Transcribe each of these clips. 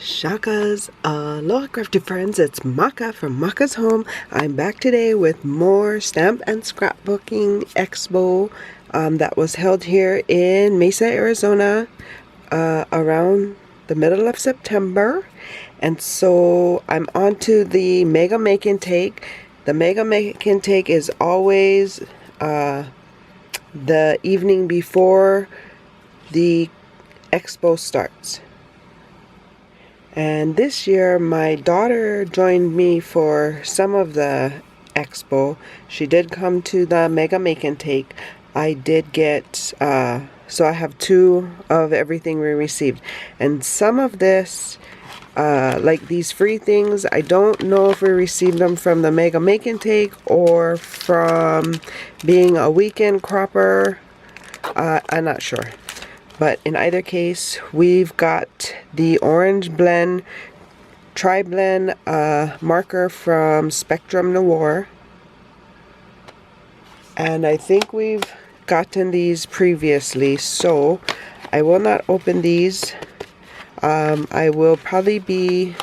Shakas, aloha crafty friends, it's Maka from Makaz Home. I'm back today with more Stamp and Scrapbooking Expo that was held here in Mesa, Arizona around the middle of September. And so I'm on to the Mega Make and Take. The Mega Make and Take is always the evening before the expo starts. And this year my daughter joined me for some of the expo. She did come to the Mega Make and Take. I did get, so I have two of everything we received. And some of this, like these free things, I don't know if we received them from the Mega Make and Take or from being a weekend cropper. I'm not sure. But in either case, we've got the Orange Blend Tri-Blend marker from Spectrum Noir. And I think we've gotten these previously, so I will not open these. I will probably be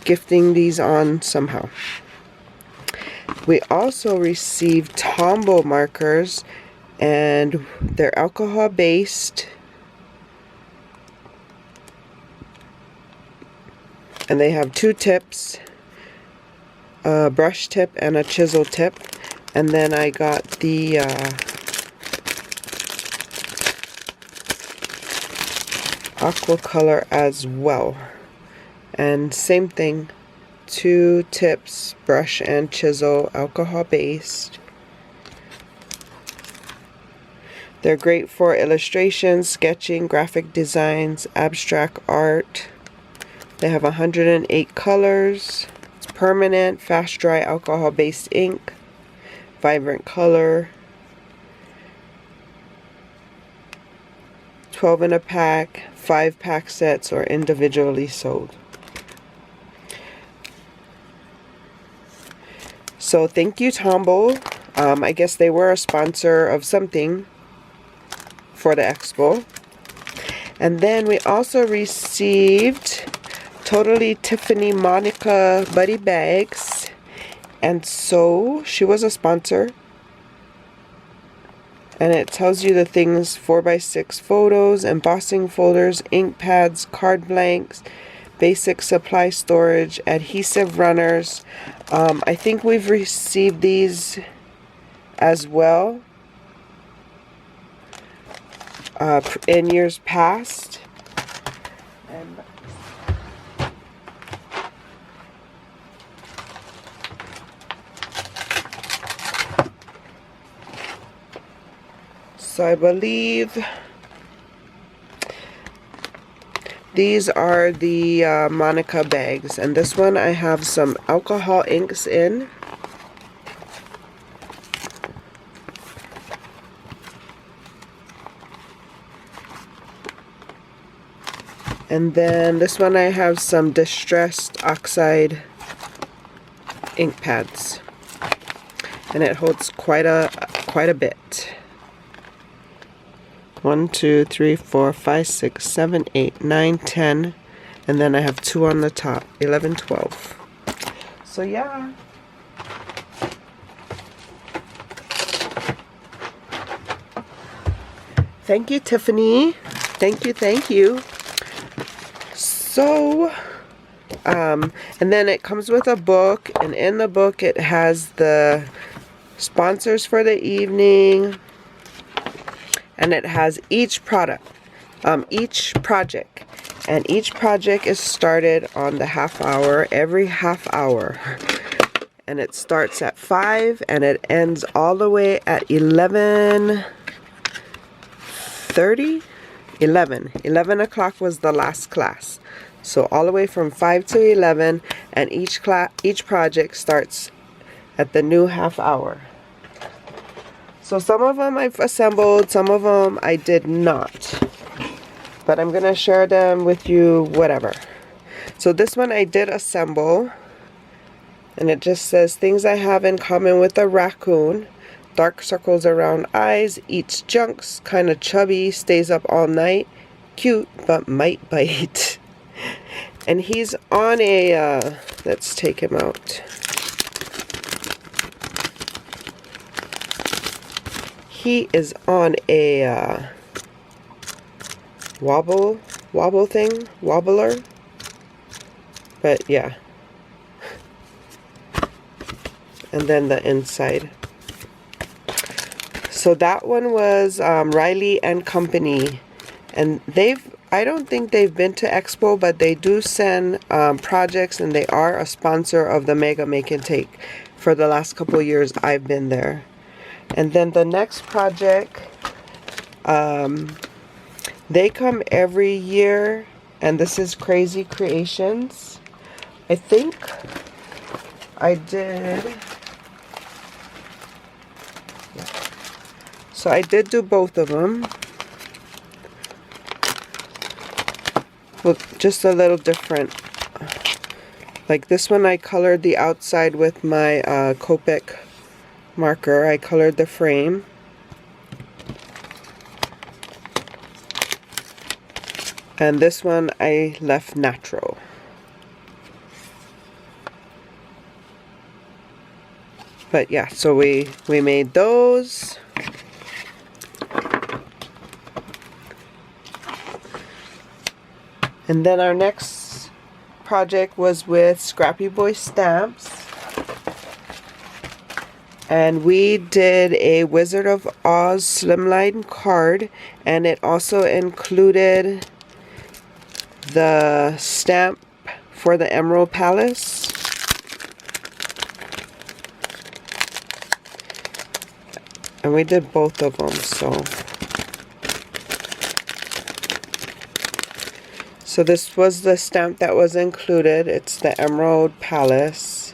gifting these on somehow. We also received Tombow markers, and they're alcohol based. And they have two tips, a brush tip and a chisel tip. And then I got the aqua color as well. And same thing, two tips, brush and chisel, alcohol based. They're great for illustrations, sketching, graphic designs, abstract art. They have 108 colors. It's permanent, fast dry, alcohol based ink, vibrant color, 12 in a pack, 5-pack sets, or individually sold. So thank you, Tombow. I guess they were a sponsor of something for the expo. And then we also received Totally Tiffany Monica Buddy Bags, and so she was a sponsor, and it tells you the things: 4x6 photos, embossing folders, ink pads, card blanks, basic supply storage, adhesive runners. I think we've received these as well in years past. So I believe these are the Monica bags, and this one I have some alcohol inks in. And then this one I have some distressed oxide ink pads, and it holds quite a bit. 1, 2, 3, 4, 5, 6, 7, 8, 9, 10, and then I have 2 on the top, 11, 12. So yeah. Thank you, Tiffany. Thank you, thank you. So, and then it comes with a book, and in the book it has the sponsors for the evening. And it has each product, each project. And each project is started on the half hour, every half hour. And it starts at 5 and it ends all the way at 11:30? 11 o'clock was the last class. So all the way from 5 to 11, and each project starts at the new half hour. So some of them I've assembled, some of them I did not. But I'm going to share them with you, whatever. So this one I did assemble. And it just says, things I have in common with a raccoon. Dark circles around eyes, eats junks, kind of chubby, stays up all night. Cute, but might bite. And he's on a, let's take him out. He is on a wobble thing, wobbler. But yeah. And then the inside. So that one was Riley and Company. And I don't think they've been to Expo, but they do send projects, and they are a sponsor of the Mega Make and Take for the last couple of years I've been there. And then the next project, they come every year, and this is Crazy Creations. I think I did, so I did do both of them. Look, just a little different. Like this one, I colored the outside with my Copic marker. I colored the frame. And this one I left natural. But yeah, so we made those. And then our next project was with Scrappy Boy Stamps. And we did a Wizard of Oz slimline card, and it also included the stamp for the Emerald Palace. And we did both of them, so this was the stamp that was included. It's the Emerald Palace.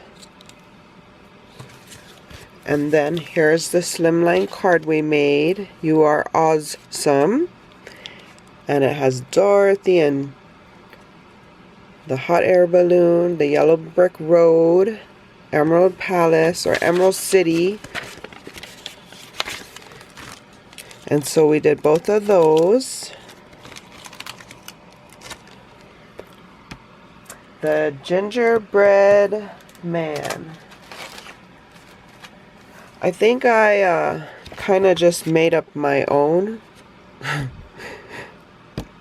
And then here's the slimline card we made. You are awesome. And it has Dorothy and the hot air balloon, the yellow brick road, Emerald Palace or Emerald City. And so we did both of those. The gingerbread man. I think I kind of just made up my own.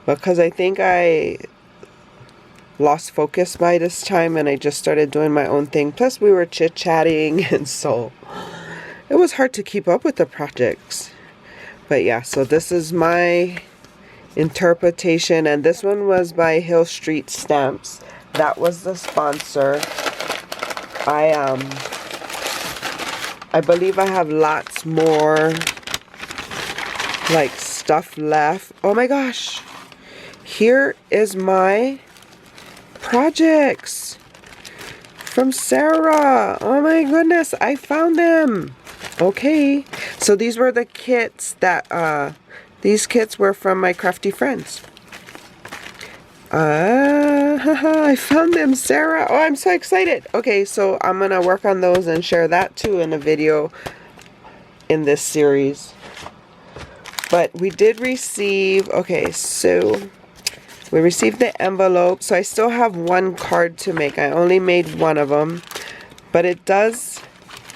Because I think I lost focus by this time and I just started doing my own thing. Plus we were chit-chatting, and so it was hard to keep up with the projects. But yeah, so this is my interpretation, and this one was by Hill Street Stamps. That was the sponsor. I believe I have lots more like stuff left. Oh my gosh. Here is my projects from Sarah. Oh my goodness, I found them. Okay, so these were the kits that, these kits were from my crafty friends. I found them, Sarah. Oh, I'm so excited. Okay, so I'm gonna work on those and share that too in a video in this series. But we did receive, okay, so we received the envelope. So I still have one card to make. I only made one of them, but it does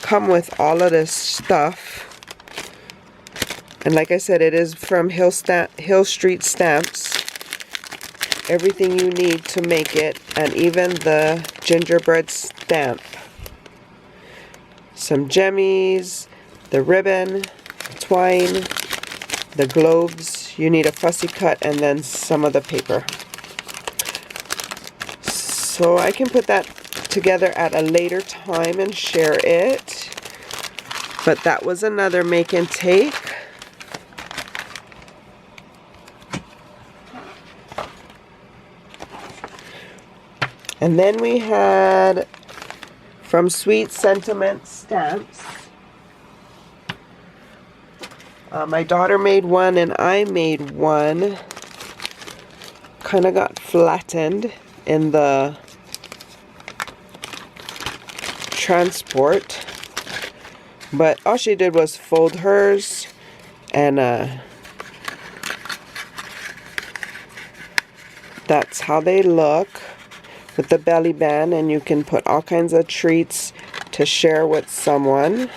come with all of this stuff. And like I said, it is from Hill Street Stamps. Everything you need to make it, and even the gingerbread stamp. Some jemmies, the ribbon, twine, the globes. You need a fussy cut, and then some of the paper. So I can put that together at a later time and share it. But that was another make and take. And then we had from Sweet Sentiment Stamps. My daughter made one and I made one. Kind of got flattened in the transport. But all she did was fold hers and that's how they look. with the belly band, and you can put all kinds of treats to share with someone.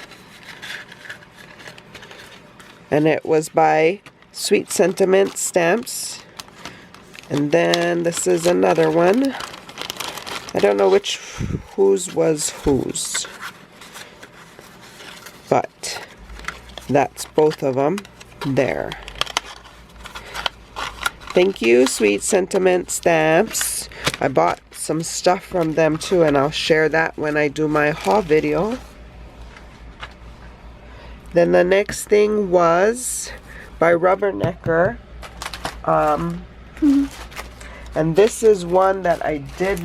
And it was by Sweet Sentiment Stamps. And then this is another one. I don't know whose was whose, but that's both of them there. Thank you, Sweet Sentiment Stamps. I bought some stuff from them too, and I'll share that when I do my haul video. Then the next thing was by Rubbernecker. And this is one that I did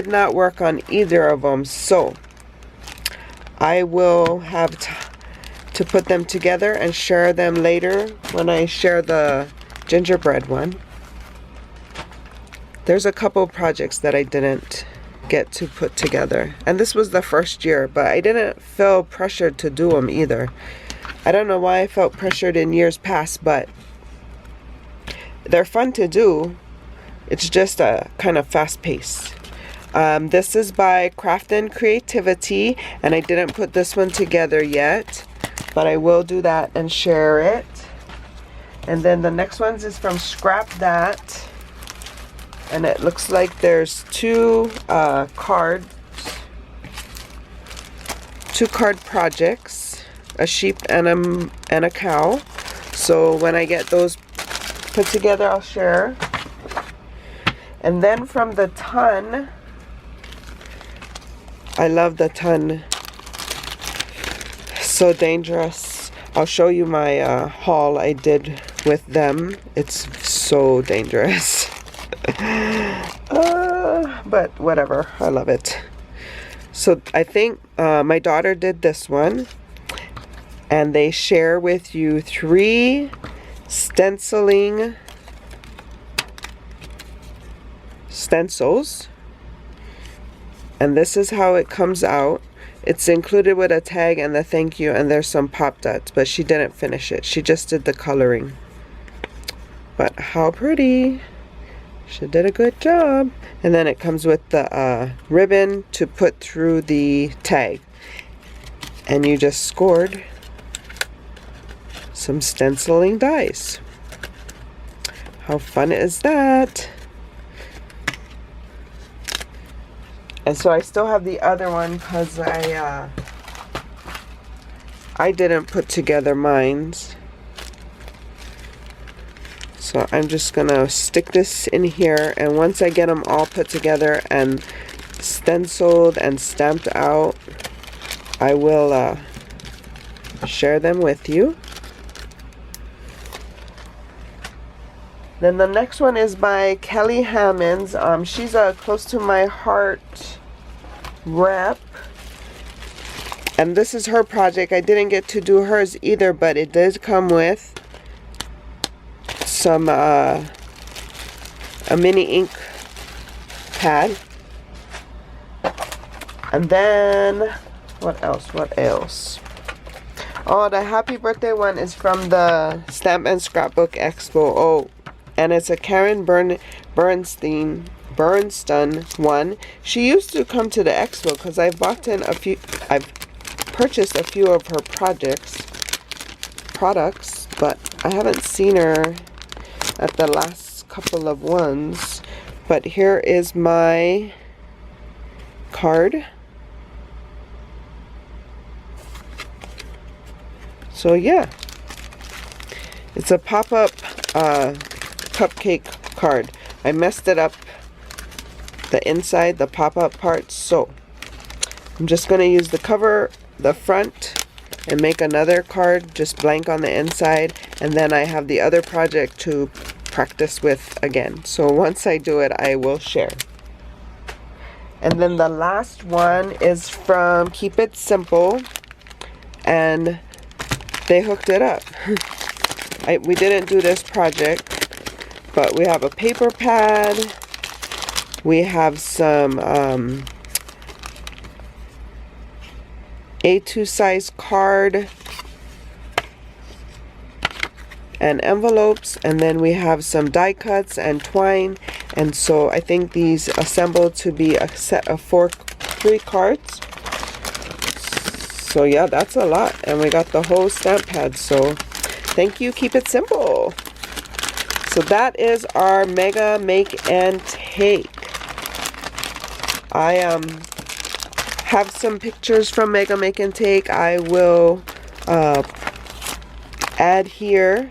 not work on either of them, so I will have to put them together and share them later when I share the gingerbread one. There's a couple projects that I didn't get to put together, and this was the first year, but I didn't feel pressured to do them either. I don't know why I felt pressured in years past, but they're fun to do. It's just a kind of fast pace. This is by Crafton Creativity, and I didn't put this one together yet, but I will do that and share it. And then the next one is from Scrap That, and it looks like there's two card projects, a sheep and a cow. So when I get those put together, I'll share. And then from the ton, I love the ton. So dangerous. I'll show you my haul I did with them. It's so dangerous. But whatever, I love it. So I think my daughter did this one, and they share with you 3 stencils, and this is how it comes out. It's included with a tag and the thank you, and there's some pop dots, but she didn't finish it. She just did the coloring. But how pretty. She did a good job. And then it comes with the ribbon to put through the tag. And you just scored some stenciling dies. How fun is that? And so I still have the other one because I didn't put together mine. So I'm just gonna stick this in here, and once I get them all put together and stenciled and stamped out, I will share them with you. Then the next one is by Kelly Hammonds. She's a close to my heart rep, and this is her project. I didn't get to do hers either, but it does come with some a mini ink pad. And then what else? Oh, the happy birthday one is from the Stamp and Scrapbook Expo. Oh, and it's a Karen Bernstein one. She used to come to the expo because I've purchased a few of her products, but I haven't seen her at the last couple of ones. But here is my card. So yeah, it's a pop-up cupcake card. I messed it up, the inside, the pop-up part, so I'm just going to use the cover, the front, and make another card just blank on the inside, and then I have the other project to practice with again. So once I do it, I will share. And then the last one is from Keep It Simple, and they hooked it up. We didn't do this project, but we have a paper pad, we have some A2 size card, and envelopes, and then we have some die cuts and twine. And so I think these assemble to be a set of 3 cards. So yeah, that's a lot. And we got the whole stamp pad. So thank you, keep it simple. So that is our Mega Make and Take. I have some pictures from Mega Make and Take. I will add here.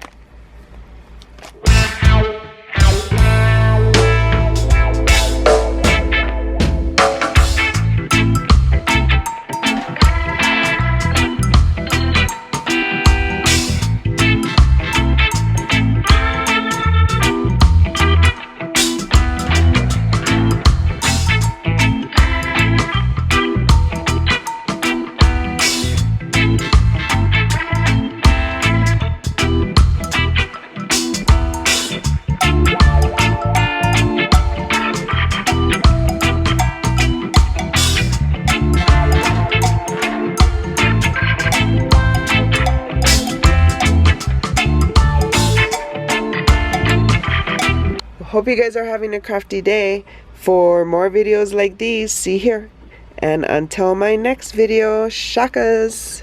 Hope you guys are having a crafty day. For more videos like these, see here. And until my next video, shakas!